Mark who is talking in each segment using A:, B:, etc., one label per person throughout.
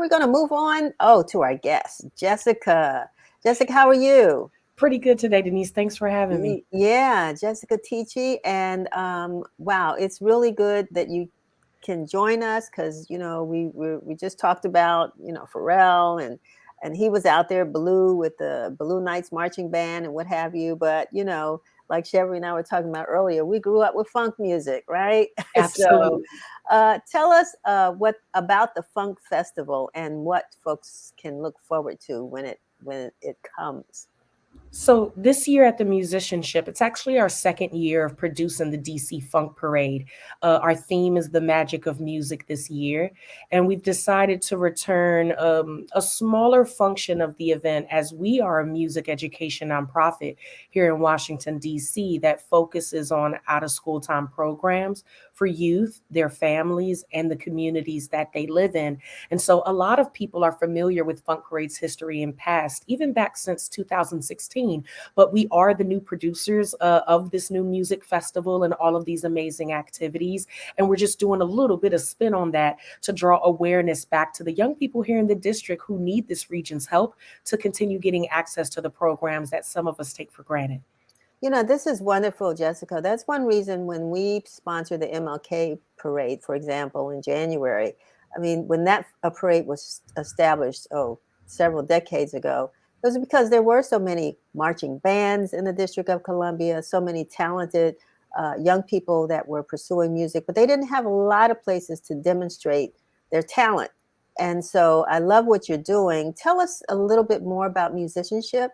A: we're going to move on, to our guest, Jessica. Jessica, how are you?
B: Pretty good today, Denise. Thanks for having me.
A: Yeah, Jessica Tichy. And wow, it's really good that you can join us because, we just talked about, Pharrell and he was out there, Blue, with the Blue Knights marching band and what have you. But, like Shevry and I were talking about earlier, we grew up with funk music, right? So
B: Absolutely.
A: tell us what about the Funk Festival and what folks can look forward to when it comes.
B: So this year at the Musicianship, it's actually our second year of producing the DC Funk Parade. Our theme is the magic of music this year, and we've decided to return a smaller function of the event as we are a music education nonprofit here in Washington, D.C. that focuses on out of school time programs for youth, their families, and the communities that they live in. And so a lot of people are familiar with Funk Parade's history and past, even back since 2016. But we are the new producers of this new music festival and all of these amazing activities. And we're just doing a little bit of spin on that to draw awareness back to the young people here in the district who need this region's help to continue getting access to the programs that some of us take for granted.
A: This is wonderful, Jessica. That's one reason when we sponsor the MLK parade, for example, in January. I mean, when that parade was established, several decades ago, it was because there were so many marching bands in the District of Columbia, so many talented young people that were pursuing music, but they didn't have a lot of places to demonstrate their talent. And so I love what you're doing. Tell us a little bit more about musicianship.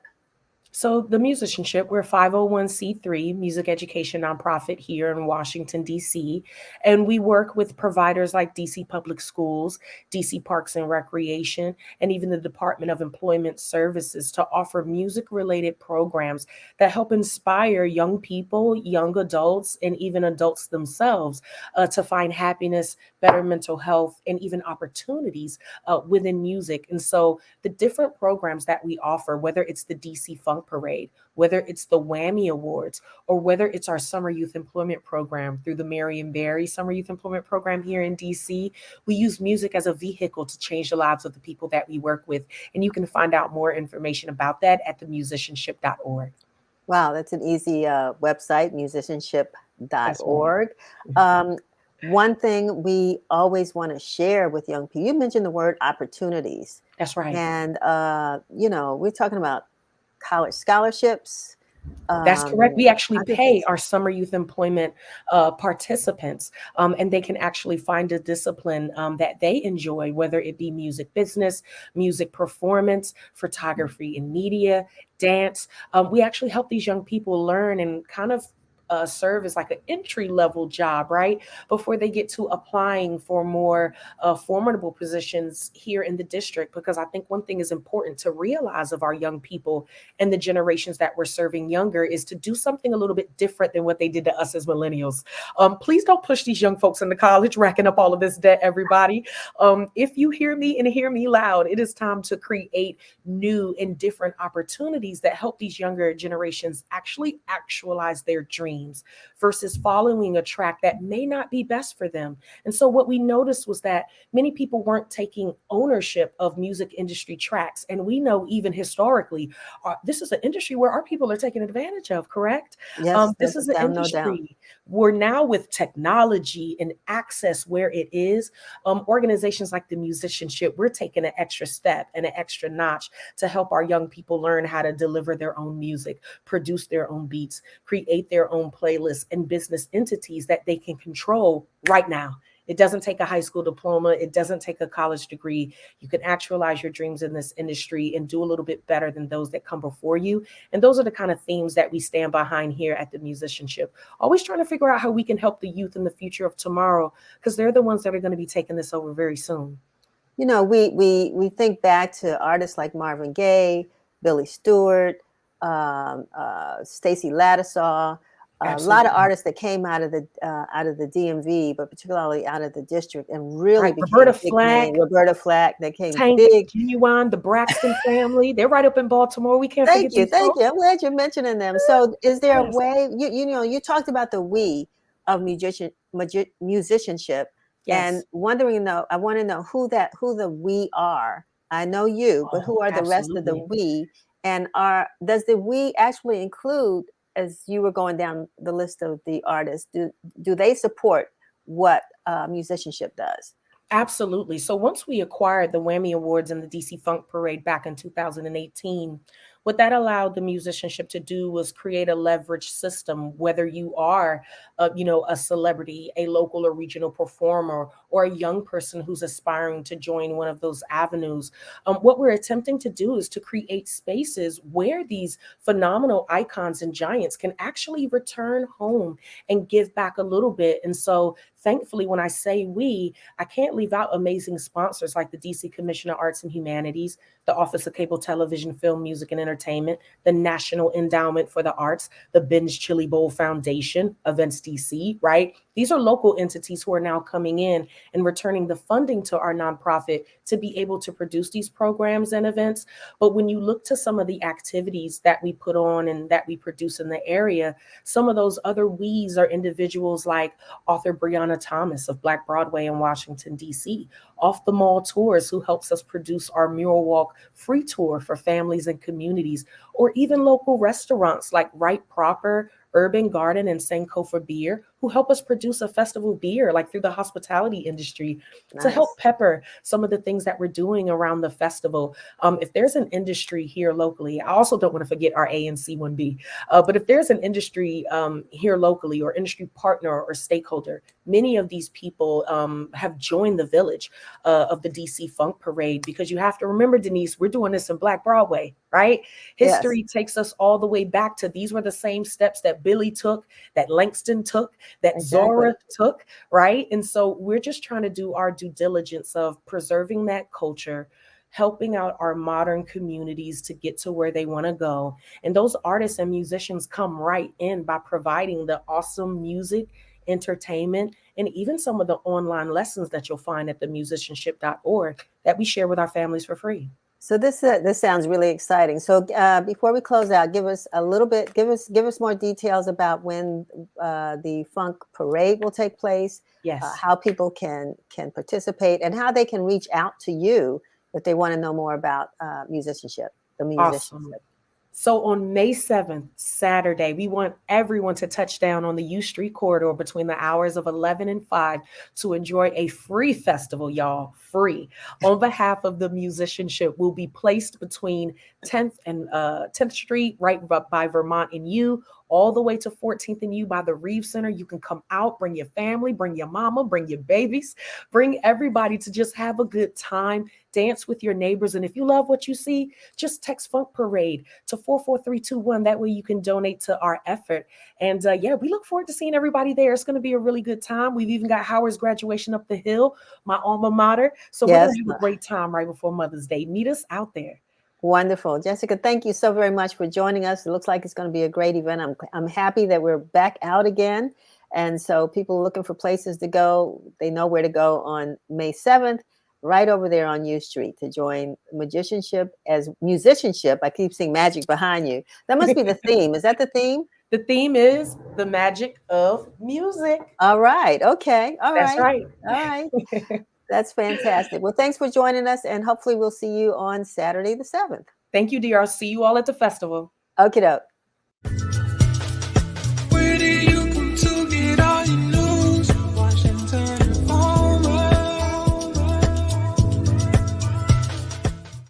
B: So, the Musicianship, we're a 501c3 music education nonprofit here in Washington, D.C. And we work with providers like D.C. Public Schools, D.C. Parks and Recreation, and even the Department of Employment Services to offer music related programs that help inspire young people, young adults, and even adults themselves to find happiness, better mental health, and even opportunities within music. And so, the different programs that we offer, whether it's the DC Funk Parade, whether it's the Whammy Awards, or whether it's our Summer Youth Employment Program through the Marion Barry Summer Youth Employment Program here in DC, we use music as a vehicle to change the lives of the people that we work with. And you can find out more information about that at themusicianship.org.
A: Wow, that's an easy website,
B: That's right.
A: musicianship.org. Um, One thing we always want to share with young people, you mentioned the word opportunities.
B: That's right.
A: And, we're talking about college scholarships,
B: That's correct. We actually
A: other
B: pay
A: things.
B: our summer youth employment participants, and they can actually find a discipline that they enjoy, whether it be music business, music performance, photography and media, dance. We actually help these young people learn and kind of serve as like an entry level job, right? Before they get to applying for more formidable positions here in the district. Because I think one thing is important to realize of our young people and the generations that we're serving younger is to do something a little bit different than what they did to us as millennials. Please don't push these young folks into college, racking up all of this debt, everybody. If you hear me and hear me loud, it is time to create new and different opportunities that help these younger generations actually actualize their dreams versus following a track that may not be best for them. And so what we noticed was that many people weren't taking ownership of music industry tracks. And we know even historically, this is an industry where our people are taken advantage of, correct?
A: Yes,
B: This is an
A: no doubt.
B: industry where now with technology and access where it is, organizations like the Musicianship, we're taking an extra step and an extra notch to help our young people learn how to deliver their own music, produce their own beats, create their own playlists and business entities that they can control right now. It doesn't take a high school diploma. It doesn't take a college degree. You can actualize your dreams in this industry and do a little bit better than those that come before you. And those are the kind of themes that we stand behind here at the Musicianship. Always trying to figure out how we can help the youth in the future of tomorrow, because they're the ones that are going to be taking this over very soon.
A: We think back to artists like Marvin Gaye, Billy Stewart, Stacey Lattisaw, a lot of
B: Absolutely.
A: artists that came out of the DMV, but particularly out of the district, and really
B: Right.
A: became
B: Roberta
A: big name.
B: Flack,
A: Roberta Flack, that came
B: Tank,
A: big.
B: Genuine, the Braxton family. They're right up in Baltimore. We can't
A: Thank
B: forget
A: you,
B: these
A: thank
B: folks.
A: you. I'm glad you're mentioning them. So, is there a
B: Yes.
A: way? You talked about the we of musicianship. And
B: Yes,
A: wondering though, I want to know who the we are. I know you, but
B: oh,
A: who are the rest of the
B: absolutely.
A: we? And does the we actually include, as you were going down the list of the artists, do they support what musicianship does?
B: Absolutely. So once we acquired the Whammy Awards and the DC Funk Parade back in 2018, what that allowed the musicianship to do was create a leverage system. Whether you are, a celebrity, a local or regional performer, or a young person who's aspiring to join one of those avenues, what we're attempting to do is to create spaces where these phenomenal icons and giants can actually return home and give back a little bit. And so, thankfully, when I say we, I can't leave out amazing sponsors like the DC Commission of Arts and Humanities, the Office of Cable Television, Film, Music, and Entertainment, the National Endowment for the Arts, the Ben's Chili Bowl Foundation, Events DC, right? These are local entities who are now coming in and returning the funding to our nonprofit to be able to produce these programs and events. But when you look to some of the activities that we put on and that we produce in the area, some of those other we's are individuals like author Brianna Thomas of Black Broadway in Washington, D.C., Off the Mall Tours, who helps us produce our Mural Walk free tour for families and communities, or even local restaurants like Right Proper, Urban Garden, and Sankofa Beer, who help us produce a festival beer, like through the hospitality industry, to help
A: Nice.
B: pepper some of the things that we're doing around the festival. If there's an industry here locally, I also don't want to forget our ANC1B, but if there's an industry here locally or industry partner or stakeholder, many of these people have joined the village of the DC Funk Parade, because you have to remember, Denise, we're doing this in Black Broadway, right?
A: Yes,
B: History takes us all the way back to these were the same steps that Billy took, that Langston took, that
A: exactly.
B: Zora took, right? And so we're just trying to do our due diligence of preserving that culture, helping out our modern communities to get to where they want to go. And those artists and musicians come right in by providing the awesome music, entertainment, and even some of the online lessons that you'll find at the musicianship.org that we share with our families for free.
A: So this sounds really exciting. So before we close out, give us a little bit, give us more details about when the Funk Parade will take place,
B: Yes.
A: how people can participate, and how they can reach out to you if they want to know more about musicianship, the
B: Awesome.
A: musicianship.
B: So on May 7th, Saturday, we want everyone to touch down on the U Street corridor between the hours of 11 and 5 to enjoy a free festival, y'all, free. On behalf of the musicianship, will be placed between 10th and 10th Street, right by Vermont and U, all the way to 14th and U by the Reeve Center. You can come out, bring your family, bring your mama, bring your babies, bring everybody to just have a good time, dance with your neighbors. And if you love what you see, just text Funk Parade to 44321. That way you can donate to our effort. And yeah, we look forward to seeing everybody there. It's going to be a really good time. We've even got Howard's graduation up the hill, my alma mater. So we're going
A: Yes,
B: to have a great time right before Mother's Day. Meet us out there.
A: wonderful, Jessica. Thank you so very much for joining us. It looks like it's going to be a great event. I'm happy that we're back out again, and so people looking for places to go, they know where to go on May 7th. Right over there on U Street to join Magicianship as musicianship. I keep seeing magic behind you. That must be the theme. Is that the theme?
B: The theme is the magic of music.
A: All right. Okay. All
B: That's
A: right.
B: right.
A: All right. That's fantastic. Well, thanks for joining us, and hopefully we'll see you on Saturday the 7th.
B: Thank you, dear. I'll see you all at the festival.
A: Okay, doke.